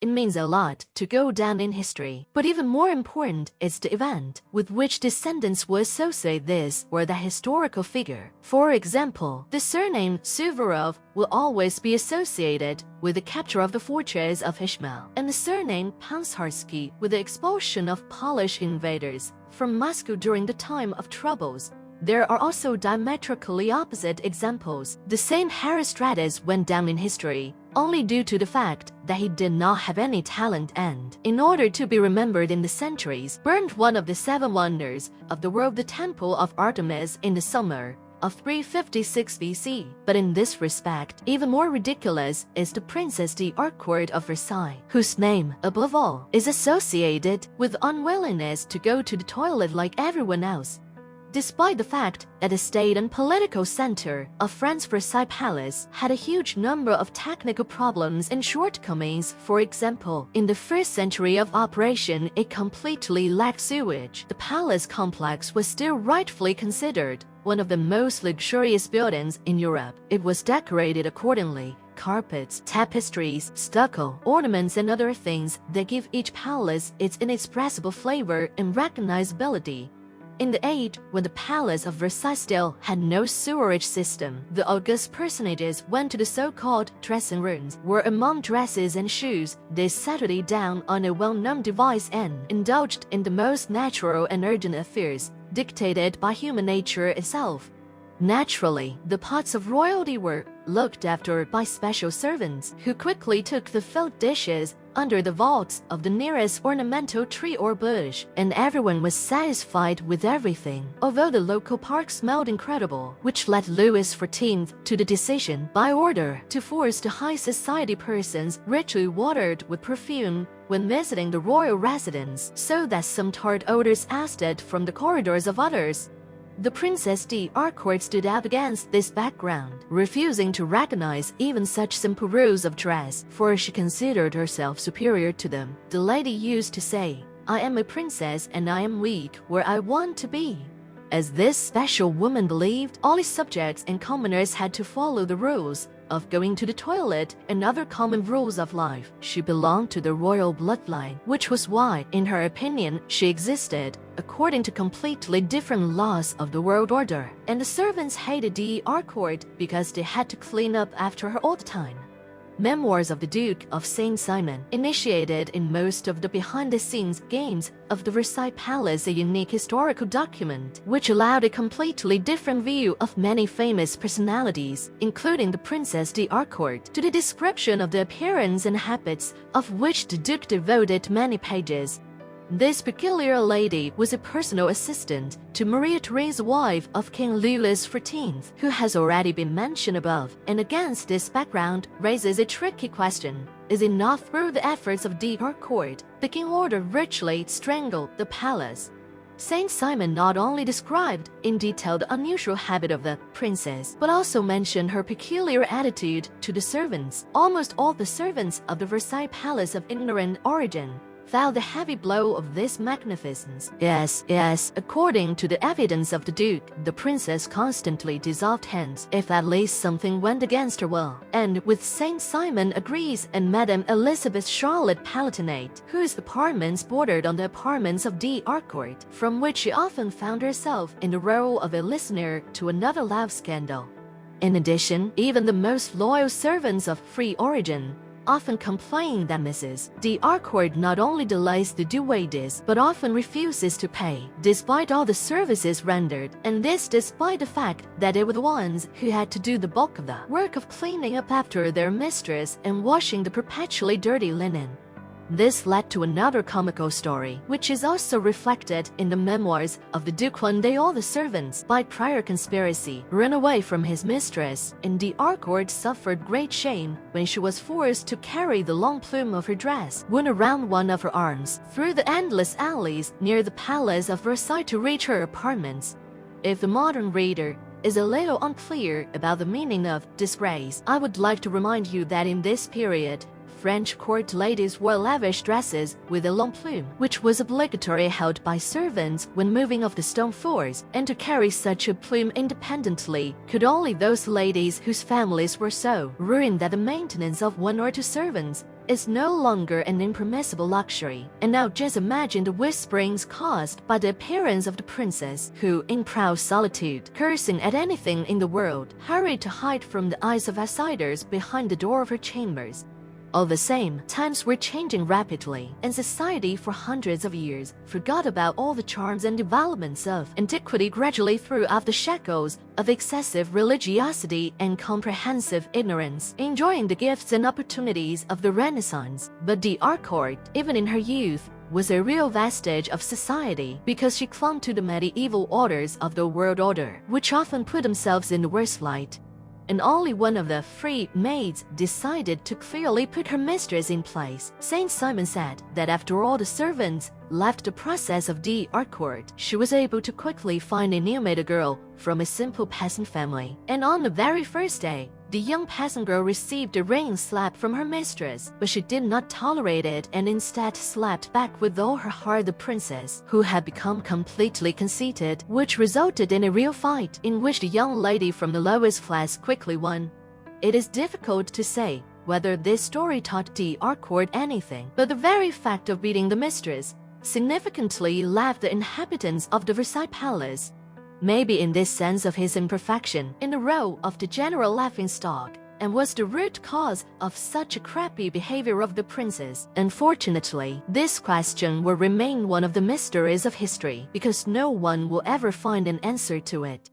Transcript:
It means a lot to go down in history. But even more important is the event with which descendants will associate this or that historical figure. For example, the surname Suvorov will always be associated with the capture of the fortress of Ishmael, and the surname Pansharsky with the expulsion of Polish invaders from Moscow during the time of troubles. There are also diametrically opposite examples. The same Herostratus went down in history only due to the fact that he did not have any talent and, in order to be remembered in the centuries, burned one of the 7 wonders of the world, the Temple of Artemis, in the summer of 356 BC. But in this respect, even more ridiculous is the Princess d'Harcourt of Versailles, whose name, above all, is associated with unwillingness to go to the toilet like everyone else. Despite the fact that the state and political center of France's Versailles Palace had a huge number of technical problems and shortcomings, for example, in the first century of operation, it completely lacked sewage. The palace complex was still rightfully considered one of the most luxurious buildings in Europe. It was decorated accordingly. Carpets, tapestries, stucco, ornaments, and other things that give each palace its inexpressible flavor and recognizability. In the age when the Palace of Versailles still had no sewerage system, the august personages went to the so-called dressing rooms, where among dresses and shoes, they settled down on a well-known device and indulged in the most natural and urgent affairs, dictated by human nature itself. Naturally, the pots of royalty were looked after by special servants, who quickly took the filled dishes under the vaults of the nearest ornamental tree or bush, and everyone was satisfied with everything, although the local park smelled incredible, which led Louis XIV to the decision, by order, to force the high society persons richly watered with perfume when visiting the royal residence, so that some tart odors escaped from the corridors of others. The Princess d'Harcourt stood out against this background, refusing to recognize even such simple rules of dress, for she considered herself superior to them. The lady used to say, "I am a princess and I am weak where I want to be." As this special woman believed, all his subjects and commoners had to follow the rules of going to the toilet and other common rules of life. She belonged to the royal bloodline, which was why, in her opinion, she existed according to completely different laws of the world order. And the servants hated d'Harcourt because they had to clean up after her all the time. Memoirs of the Duke of Saint-Simon initiated in most of the behind-the-scenes games of the Versailles Palace, a unique historical document which allowed a completely different view of many famous personalities, including the Princess d'Harcourt, to the description of the appearance and habits of which the Duke devoted many pages. This peculiar lady was a personal assistant to Maria Theresa, wife of King Louis XIV, who has already been mentioned above, and against this background raises a tricky question. Is it not through the efforts of d'Harcourt the king ordered richly strangled the palace? Saint-Simon not only described in detail the unusual habit of the princess, but also mentioned her peculiar attitude to the servants. Almost all the servants of the Versailles Palace of ignorant origin felt the heavy blow of this magnificence. Yes, according to the evidence of the Duke, the princess constantly dissolved hands if at least something went against her will, and with Saint-Simon agrees, and Madame Elizabeth Charlotte Palatinate, whose apartments bordered on the apartments of d'Harcourt, from which she often found herself in the role of a listener to another love scandal. In addition, even the most loyal servants of free origin often complain that Mrs. d'Harcourt not only delays the due wages, but often refuses to pay, despite all the services rendered, and this despite the fact that they were the ones who had to do the bulk of the work of cleaning up after their mistress and washing the perpetually dirty linen. This led to another comical story, which is also reflected in the memoirs of the Duke. One day all the servants, by prior conspiracy, ran away from his mistress, and d'Harcourt suffered great shame when she was forced to carry the long plume of her dress wound around one of her arms through the endless alleys near the Palace of Versailles to reach her apartments. If the modern reader is a little unclear about the meaning of disgrace, I would like to remind you that in this period, French court ladies wore lavish dresses with a long plume, which was obligatory, held by servants when moving off the stone floors, and to carry such a plume independently could only those ladies whose families were so ruined that the maintenance of 1 or 2 servants is no longer an impermissible luxury. And now just imagine the whisperings caused by the appearance of the princess, who, in proud solitude, cursing at anything in the world, hurried to hide from the eyes of outsiders behind the door of her chambers. All the same, times were changing rapidly, and society for hundreds of years forgot about all the charms and developments of antiquity, gradually threw off the shackles of excessive religiosity and comprehensive ignorance, enjoying the gifts and opportunities of the Renaissance. But d'Harcourt, even in her youth, was a real vestige of society, because she clung to the medieval orders of the world order, which often put themselves in the worst light. And only one of the free maids decided to clearly put her mistress in place. Saint Simon said that after all the servants left the process of d'Harcourt, she was able to quickly find a new maid girl from a simple peasant family. And on the very first day, the young peasant girl received a ringing slap from her mistress, but she did not tolerate it and instead slapped back with all her heart the princess, who had become completely conceited, which resulted in a real fight in which the young lady from the lowest class quickly won. It is difficult to say whether this story taught d'Harcourt anything, but the very fact of beating the mistress significantly left the inhabitants of the Versailles Palace, maybe in this sense of his imperfection, in the role of the general laughingstock, and was the root cause of such a crappy behavior of the princess. Unfortunately, this question will remain one of the mysteries of history, because no one will ever find an answer to it.